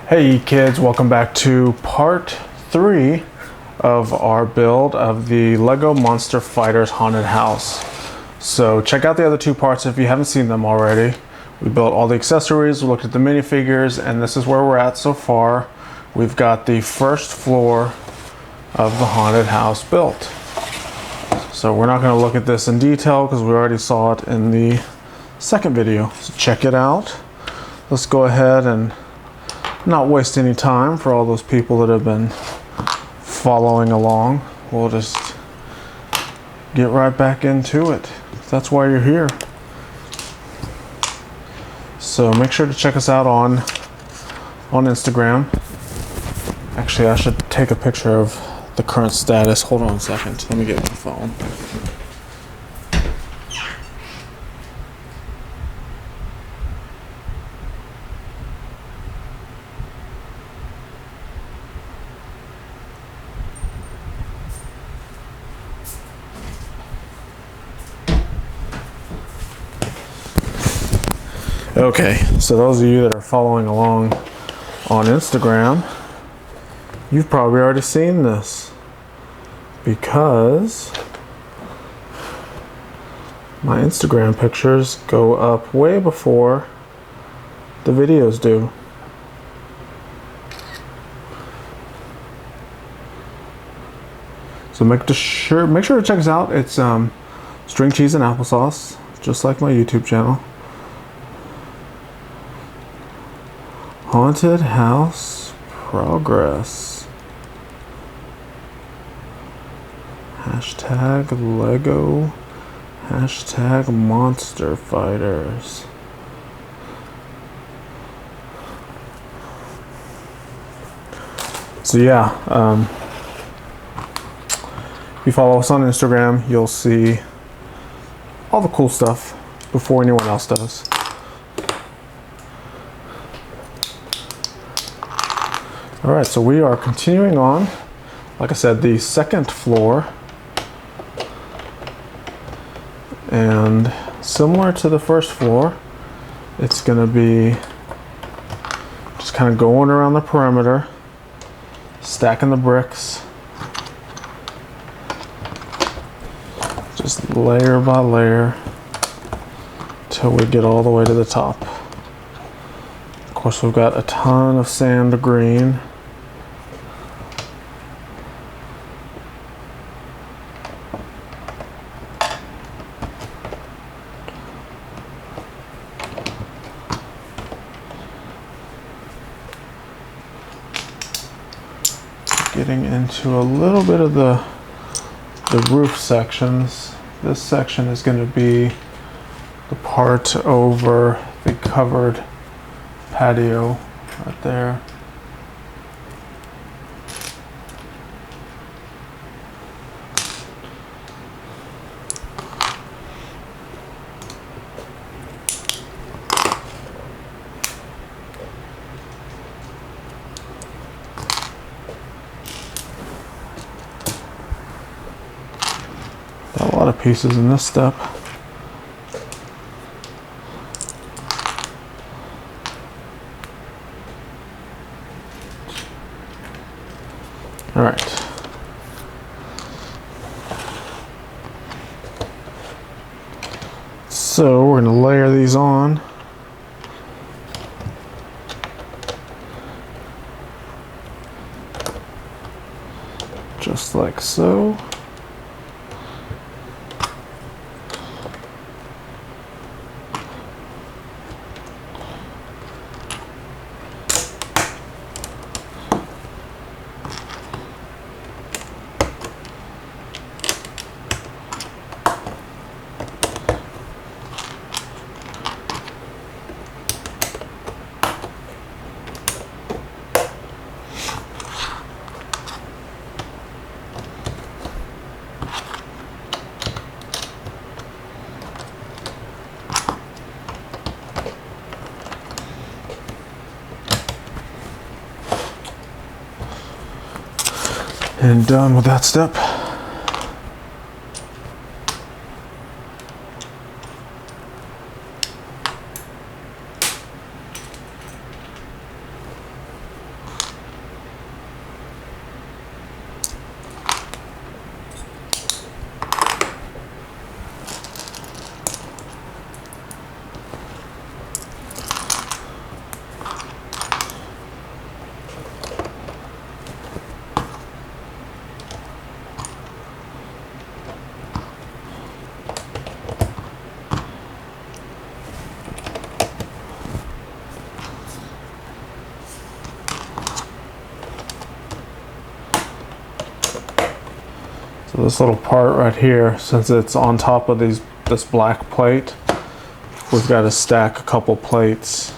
Hey kids, welcome back to part 3 of our build of the Lego Monster Fighters Haunted House. So check out the other 2 parts if you haven't seen them already. We built all the accessories, we looked at the minifigures, and this is where we're at so far. We've got the first floor of the haunted house built. So we're not going to look at this in detail because we already saw it in the second video. So check it out. Let's go ahead and not waste any time for all those people that have been following along. We'll just get right back into it. That's why you're here. So make sure to check us out on Instagram. Actually, I should take a picture of the current status. Hold on a second. Let me get my phone. Okay, so those of you that are following along on Instagram, you've probably already seen this because my Instagram pictures go up way before the videos do. So make sure to check us out. It's string cheese and applesauce, just like my YouTube channel. Haunted House Progress. Hashtag Lego. Hashtag Monster Fighters. So yeah, if you follow us on Instagram, you'll see all the cool stuff before anyone else does. Alright, so we are continuing on, like I said, the second floor, and similar to the first floor, it's going to be just kind of going around the perimeter, stacking the bricks, just layer by layer, till we get all the way to the top. Of course, we've got a ton of sand green. Getting into a little bit of the roof sections. This section is going to be the part over the covered patio right there. A lot of pieces in this step. All right. So we're going to layer these on. Just like so. And done with that step. So this little part right here, since it's on top of this black plate, we've got to stack a couple plates.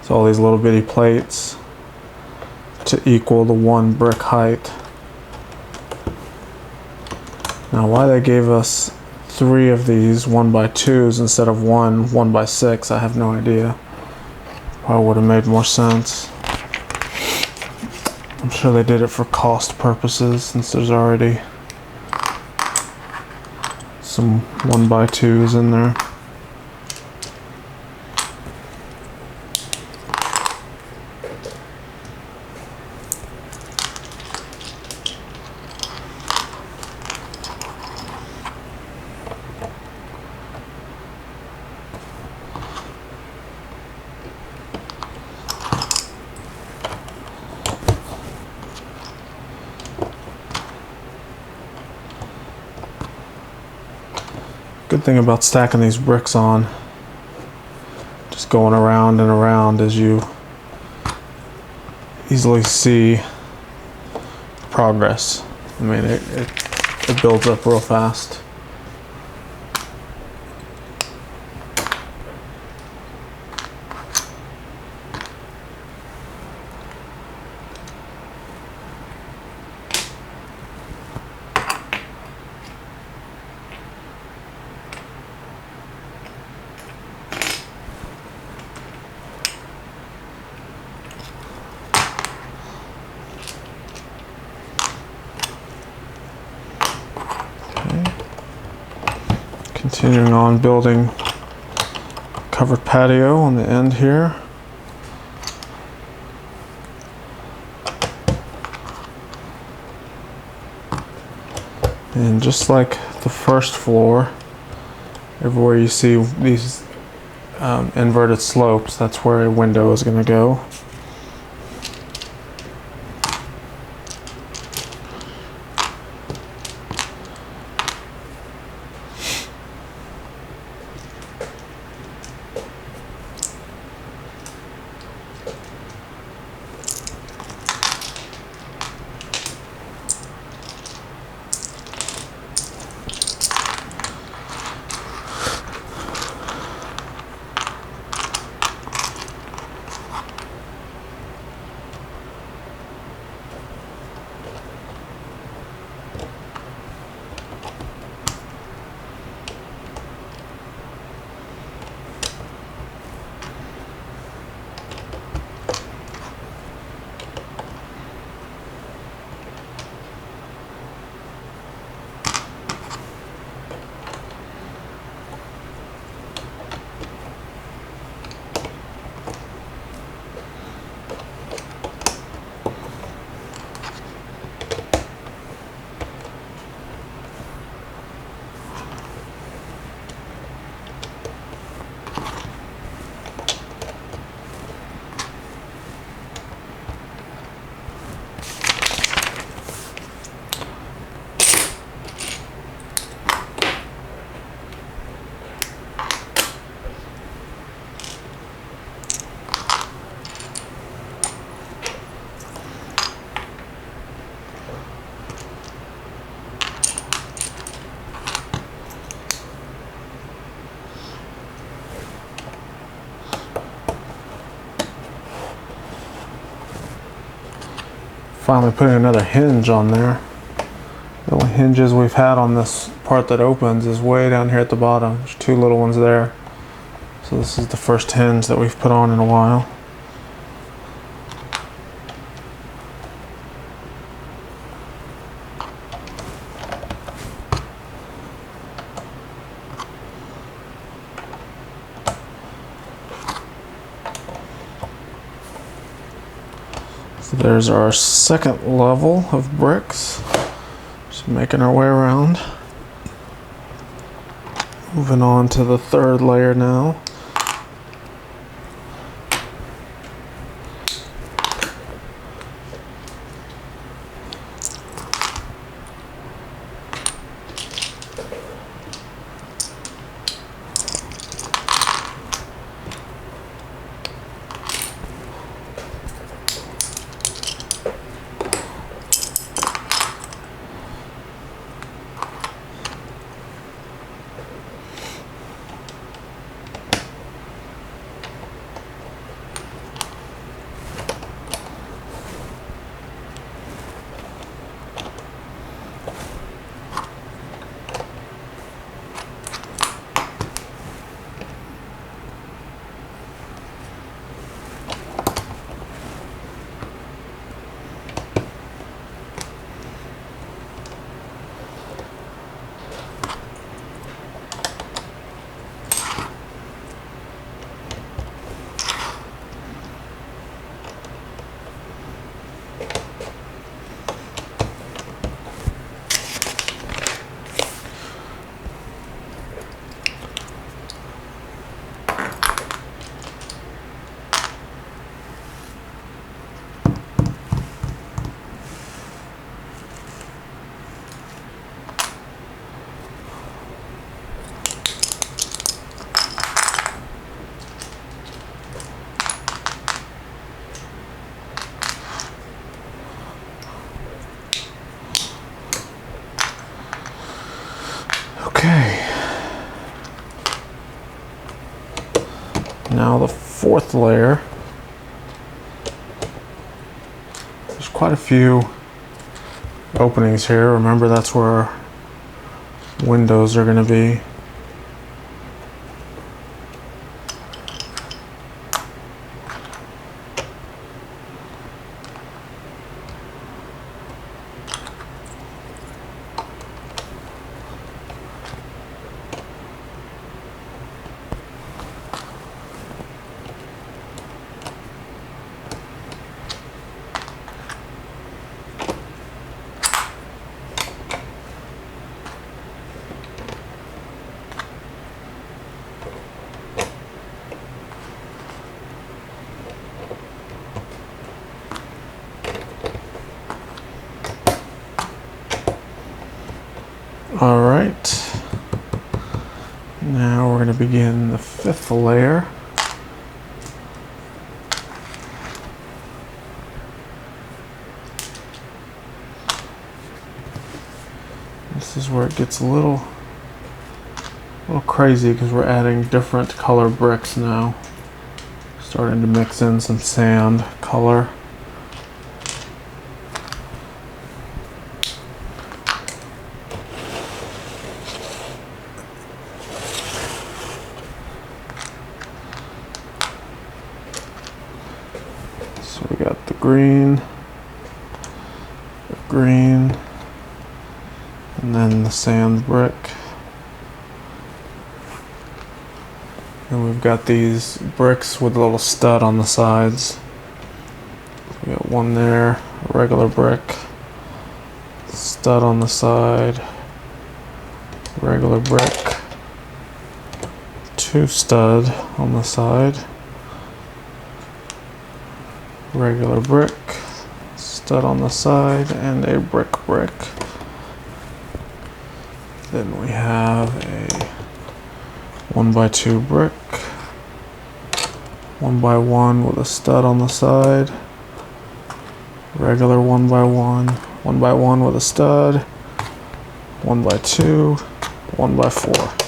So all these little bitty plates to equal the one brick height. Now why they gave us 3 of these 1x2s instead of one 1x6, I have no idea. Probably would have made more sense. I'm sure they did it for cost purposes since there's already some 1x2s in there. Good thing about stacking these bricks on, just going around and around, is you easily see progress. I mean, it builds up real fast. Continuing on building covered patio on the end here. And just like the first floor, everywhere you see these inverted slopes, that's where a window is going to go. Finally putting another hinge on there. The only hinges we've had on this part that opens is way down here at the bottom. There's 2 little ones there. So this is the first hinge that we've put on in a while. So there's our second level of bricks. Just making our way around. Moving on to the third layer now. Now the fourth layer. There's quite a few openings here. Remember, that's where our windows are going to be. All right, now we're going to begin the fifth layer. This is where it gets a little crazy because we're adding different color bricks now. Starting to mix in some sand color. So we got the green, and then the sand brick. And we've got these bricks with a little stud on the sides. We got one there, a regular brick, stud on the side, regular brick, two stud on the side, regular brick, stud on the side, and a brick. Then we have a 1x2 brick, 1x1 with a stud on the side, regular 1x1, 1x1 with a stud, 1x2, 1x4.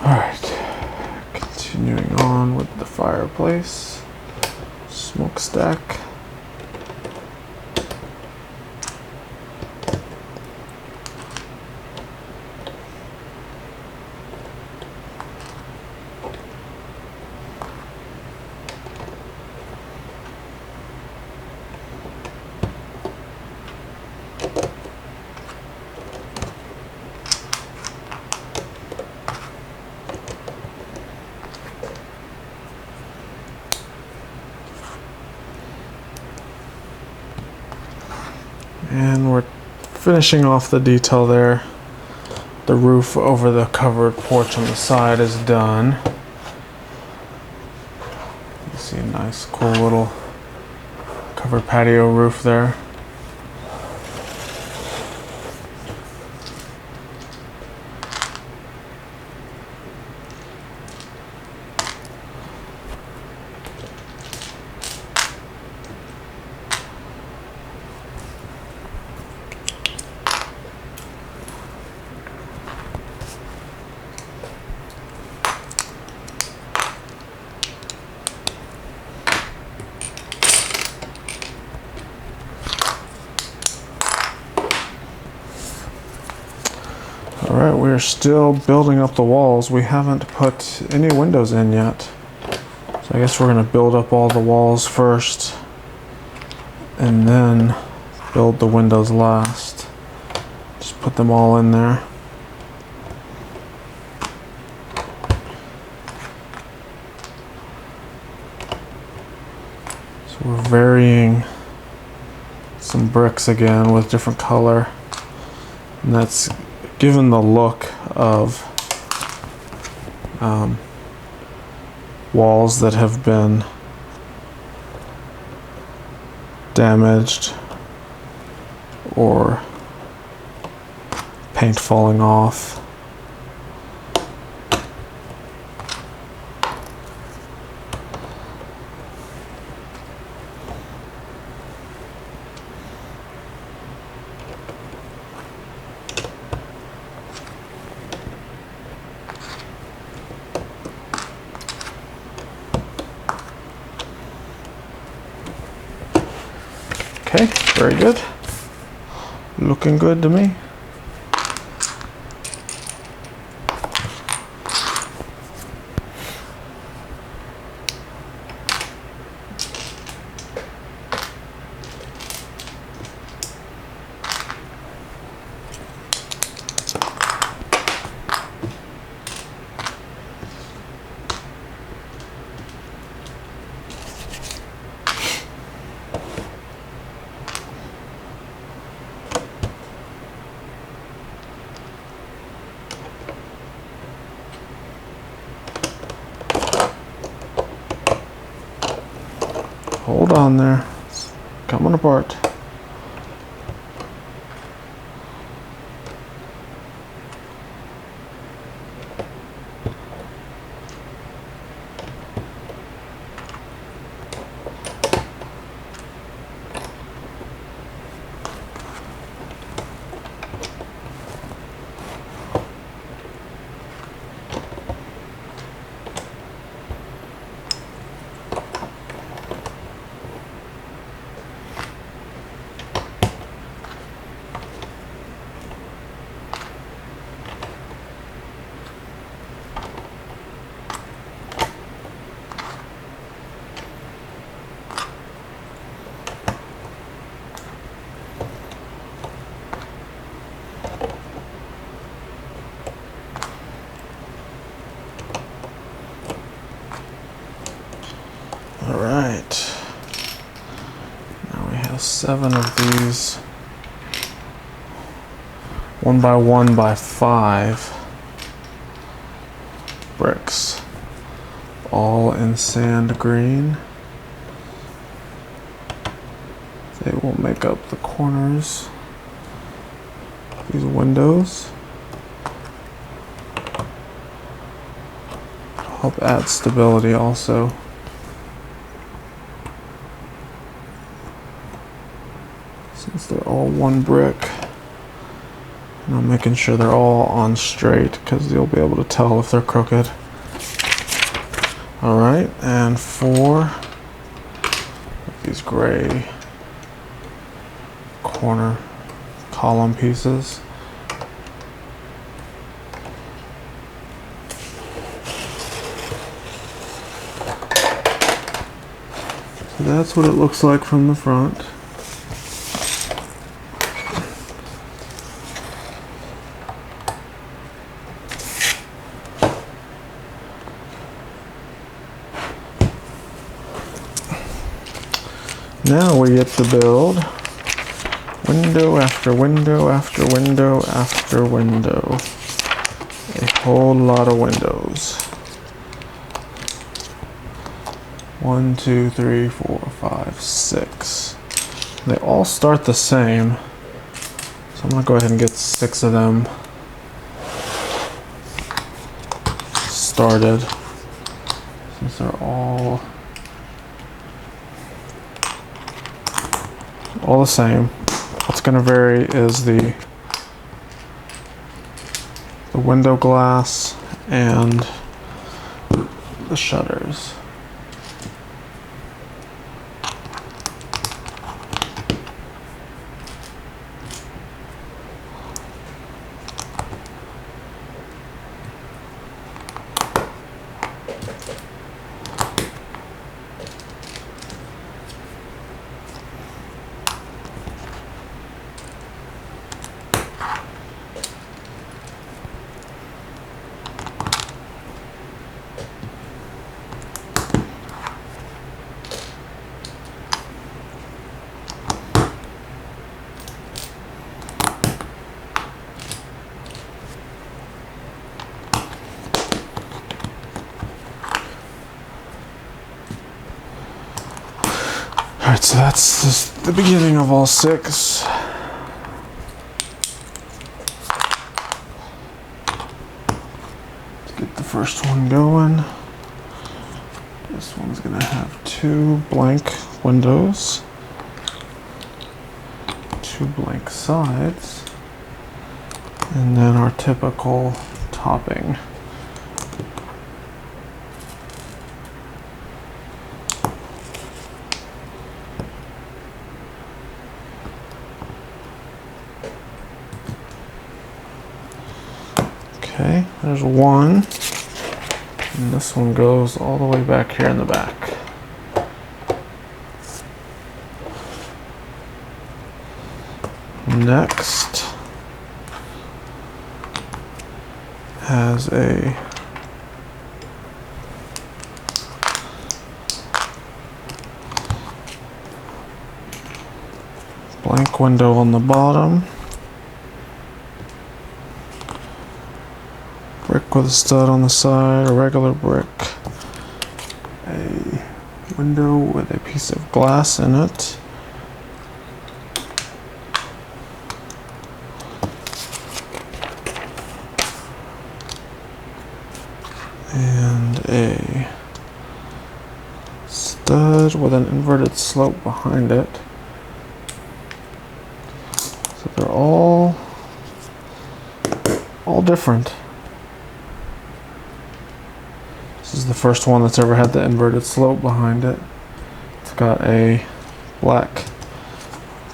Alright, continuing on with the fireplace, smokestack. And we're finishing off the detail there. The roof over the covered porch on the side is done. You see a nice, cool little covered patio roof there. Alright, we're still building up the walls. We haven't put any windows in yet. So I guess we're going to build up all the walls first and then build the windows last. Just put them all in there. So we're varying some bricks again with different color. And that's given the look of walls that have been damaged or paint falling off. Okay, very good. Looking good to me. Hold on there, it's coming apart. All right, now we have 7 of these 1 by 1 by 5 bricks, all in sand green. They will make up the corners of these windows. Help add stability also. Since they're all one brick, and I'm making sure they're all on straight because you'll be able to tell if they're crooked. All right, and 4 of these gray corner column pieces. So that's what it looks like from the front. Now we get to build window after window after window after window. A whole lot of windows. 1, 2, 3, 4, 5, 6. They all start the same. So I'm gonna go ahead and get 6 of them started, since they're all the same. What's going to vary is the window glass and the shutters. Alright, so that's just the beginning of all 6. Let's get the first one going. This one's gonna have 2 blank windows, 2 blank sides, and then our typical topping. Okay, there's one, and this one goes all the way back here in the back. Next has a blank window on the bottom, brick with a stud on the side, a regular brick, a window with a piece of glass in it, and a stud with an inverted slope behind it. So they're all different. This is the first one that's ever had the inverted slope behind it. It's got a black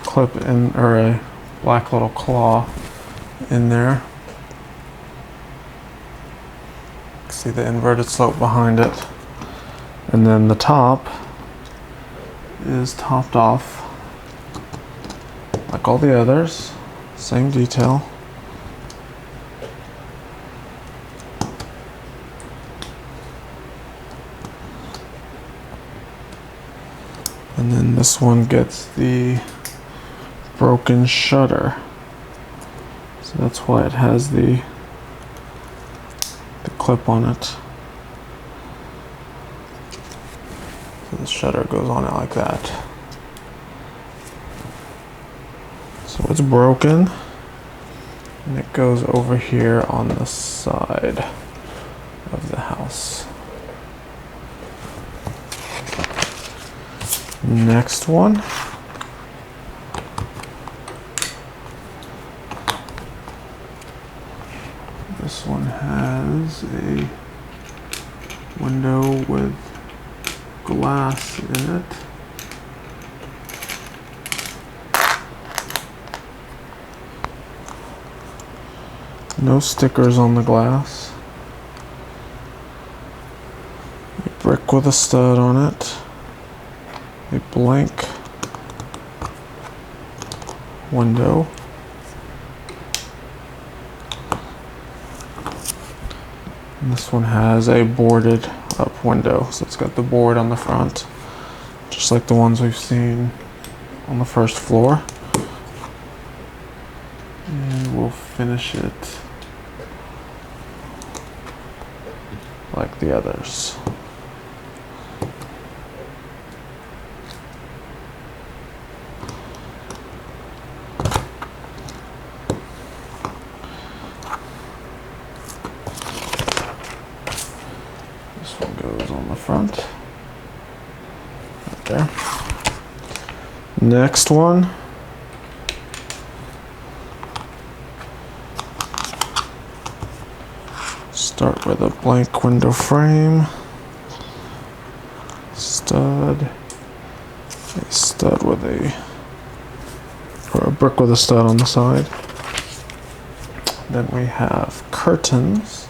clip in, or a black little claw in there. See the inverted slope behind it. And then the top is topped off like all the others, same detail. And then this one gets the broken shutter. So that's why it has the clip on it. So the shutter goes on it like that. So it's broken, and it goes over here on the side of the house. Next one. This one has a window with glass in it. No stickers on the glass. A brick with a stud on it. A blank window. And this one has a boarded up window, so it's got the board on the front, just like the ones we've seen on the first floor. And we'll finish it like the others. This one goes on the front, right there. Next one. Start with a blank window frame, stud, a stud with or a brick with a stud on the side. Then we have curtains.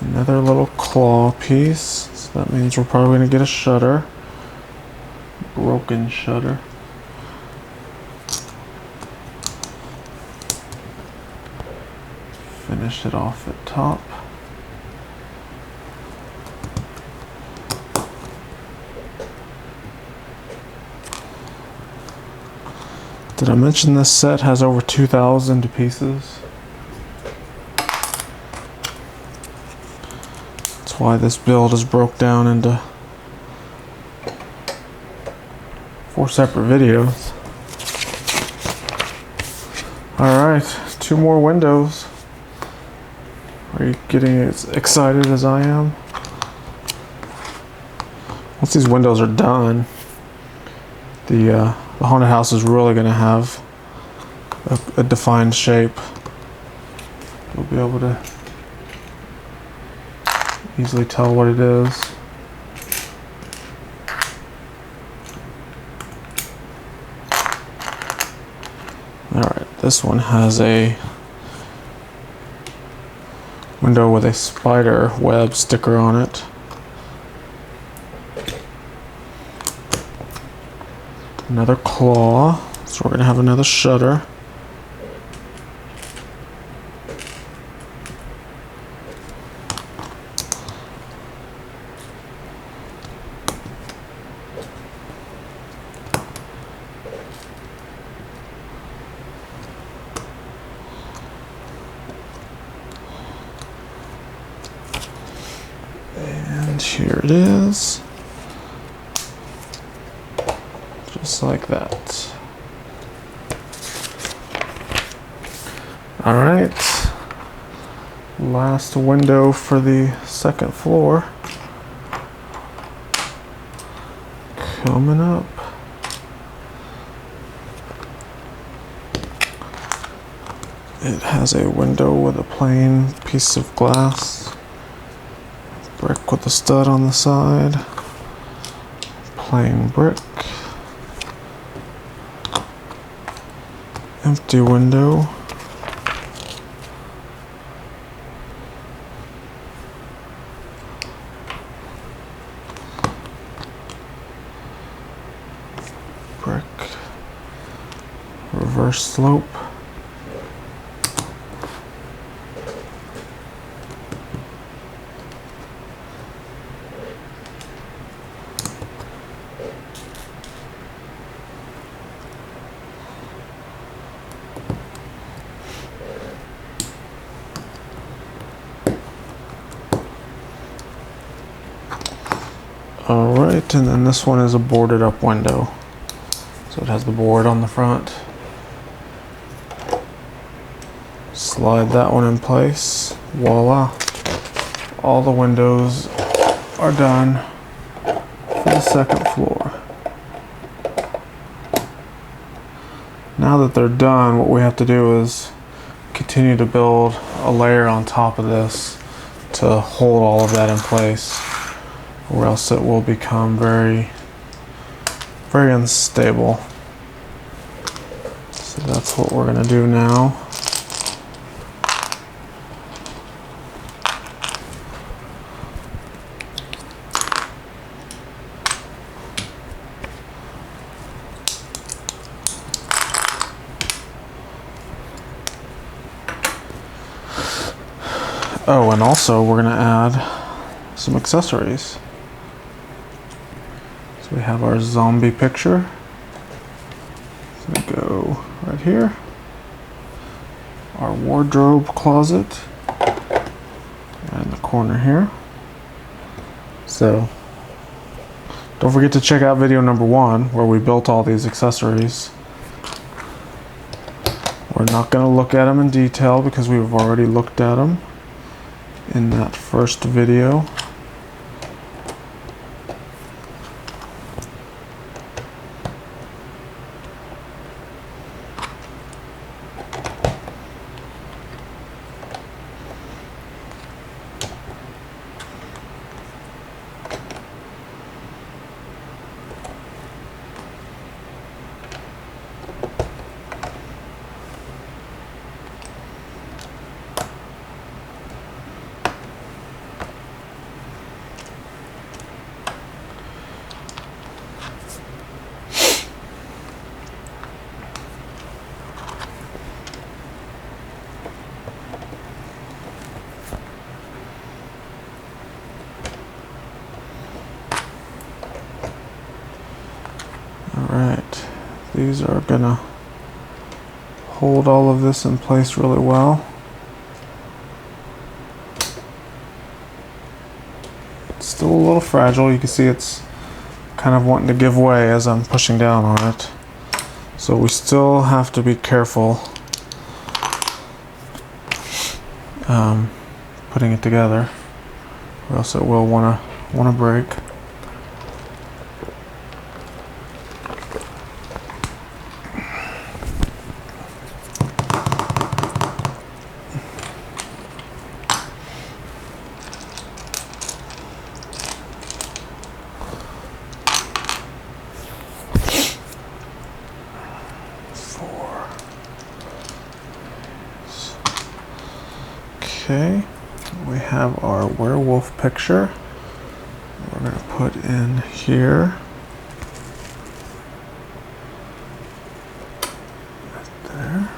Another little claw piece, so that means we're probably going to get a shutter. Broken shutter. Finish it off at top. Did I mention this set has over 2,000 pieces? why this build is broke down into 4 separate videos. Alright, 2 more windows. Are you getting as excited as I am? Once these windows are done, the haunted house is really going to have a defined shape. You'll be able to easily tell what it is. Alright, this one has a window with a spider web sticker on it. Another claw, so we're going to have another shutter. And here it is. Just like that. All right. Last window for the 2nd floor. Coming up. It has a window with a plain piece of glass. Brick with a stud on the side. Plain brick. Empty window. Brick. Reverse slope. Alright, and then this one is a boarded up window. So it has the board on the front. Slide that one in place. Voila. All the windows are done for the 2nd floor. Now that they're done, what we have to do is continue to build a layer on top of this to hold all of that in place, or else it will become very unstable. So that's what we're going to do now. Oh, and also we're going to add some accessories. So we have our zombie picture. So we go right here. Our wardrobe closet. And the corner here. So don't forget to check out video number 1 where we built all these accessories. We're not going to look at them in detail because we've already looked at them in that first video. Alright, these are gonna hold all of this in place really well. It's still a little fragile. You can see it's kind of wanting to give way as I'm pushing down on it. So we still have to be careful putting it together, or else it will wanna break. Okay, we have our werewolf picture. We're going to put in here. Right there.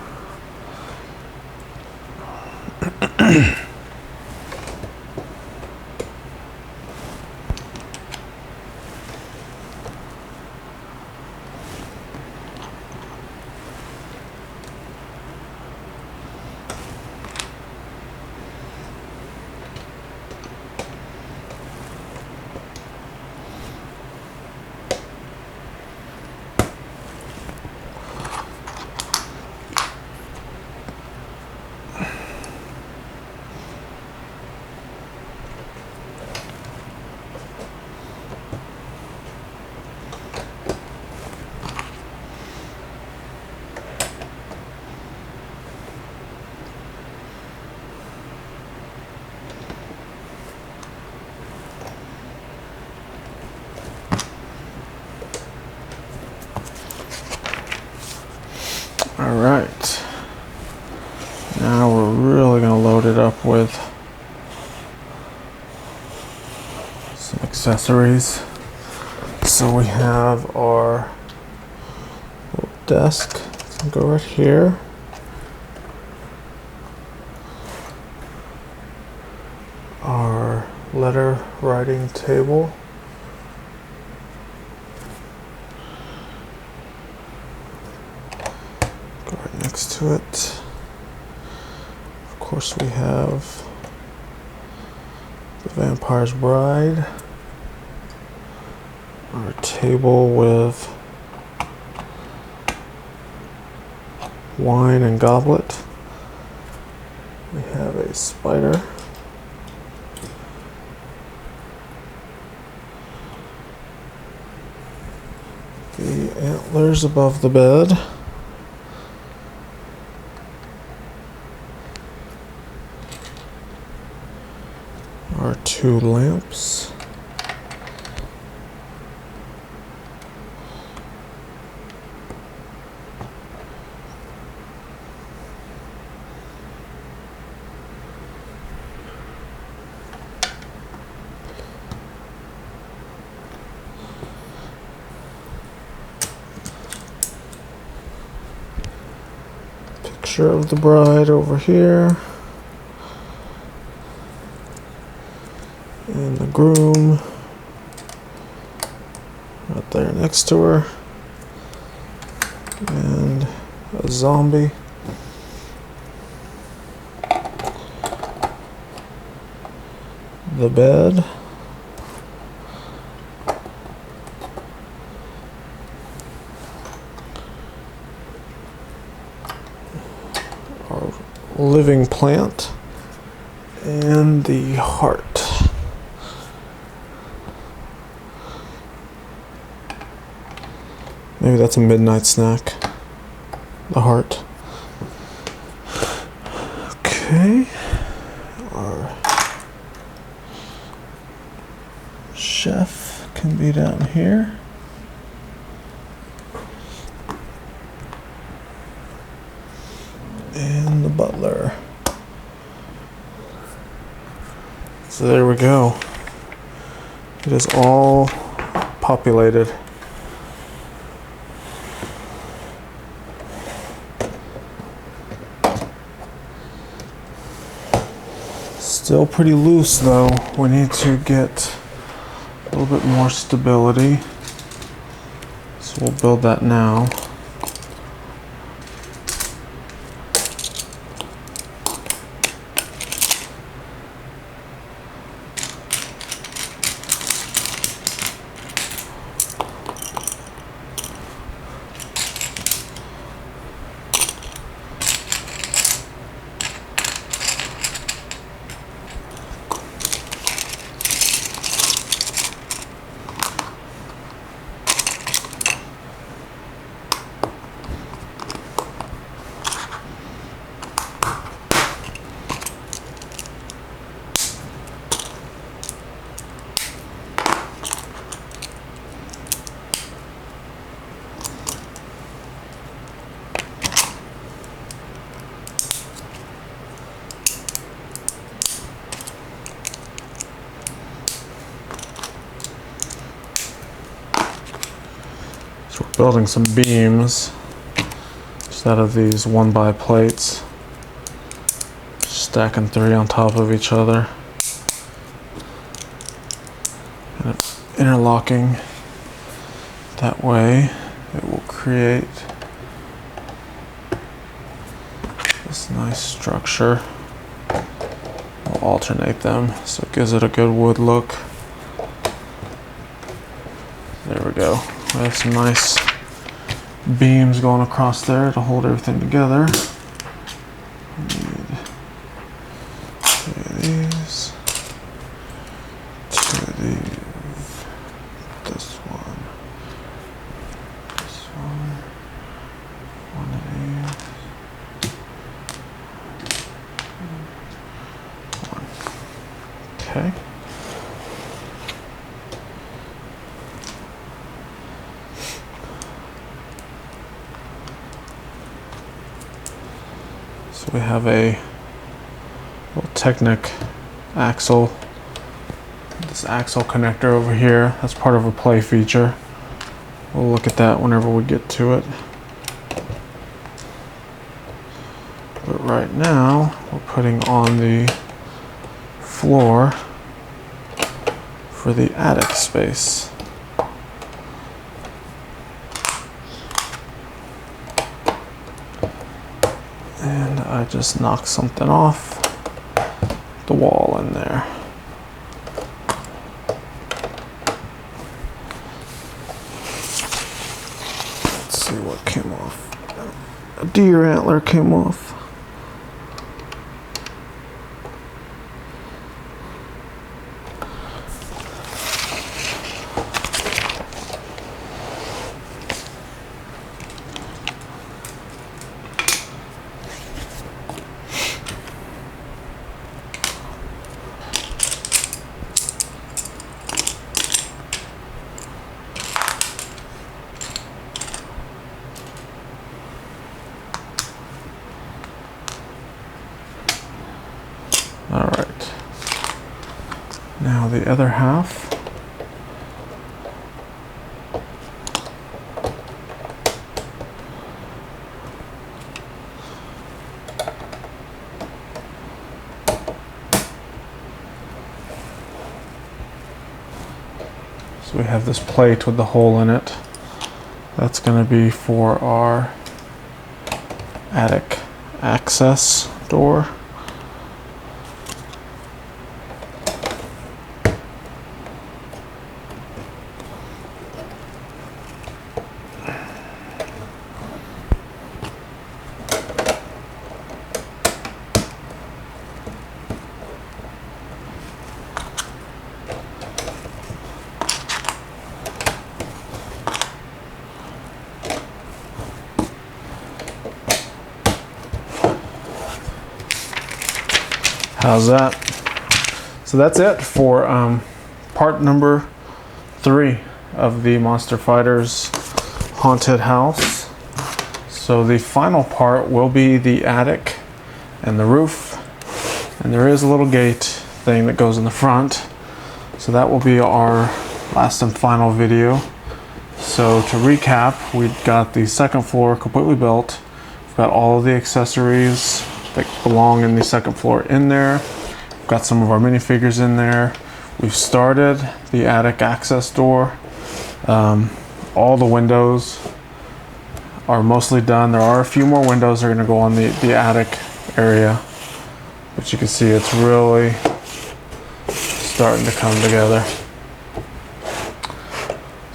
All right, now we're really going to load it up with some accessories. So we have our little desk. It's going to go right here. Our letter writing table. Next to it, of course, we have the Vampire's Bride, our table with wine and goblet. We have a spider, the antlers above the bed. Our two lamps. Picture of the bride over here. And the groom right there next to her, and a zombie. The bed. Our living plant, and the heart. Maybe that's a midnight snack. The heart. Okay. Our chef can be down here. And the butler. So there we go. It is all populated. Still pretty loose though. We need to get a little bit more stability. So we'll build that now. building some beams just out of these 1x plates, stacking 3 on top of each other and interlocking that way. It will create this nice structure. We'll alternate them so it gives it a good wood look. There we go. We have some nice beams going across there to hold everything together. Need 2 of these, 2 of these, this one, 1 of these, 1. Okay. So we have a little Technic axle, this axle connector over here. That's part of a play feature. We'll look at that whenever we get to it. But right now, we're putting on the floor for the attic space. And I just knocked something off the wall in there. Let's see what came off. A deer antler came off. All right, now the other half. So we have this plate with the hole in it. That's going to be for our attic access door. How's that? So that's it for part number 3 of the Monster Fighters haunted house. So the final part will be the attic and the roof, and there is a little gate thing that goes in the front. So that will be our last and final video. So to recap, we've got the second floor completely built. We've got all of the accessories that belong in the second floor in there. We've got some of our minifigures in there. We've started the attic access door. All the windows are mostly done. There are a few more windows that are gonna go on the attic area, but you can see it's really starting to come together.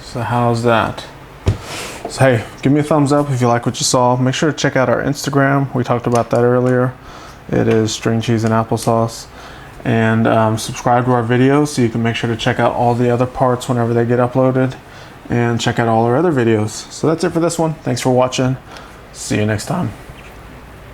So how's that? So hey, give me a thumbs up if you like what you saw. Make sure to check out our Instagram. We talked about that earlier. It is string cheese and applesauce. And subscribe to our videos so you can make sure to check out all the other parts whenever they get uploaded, and check out all our other videos. So that's it for this one. Thanks for watching. See you next time.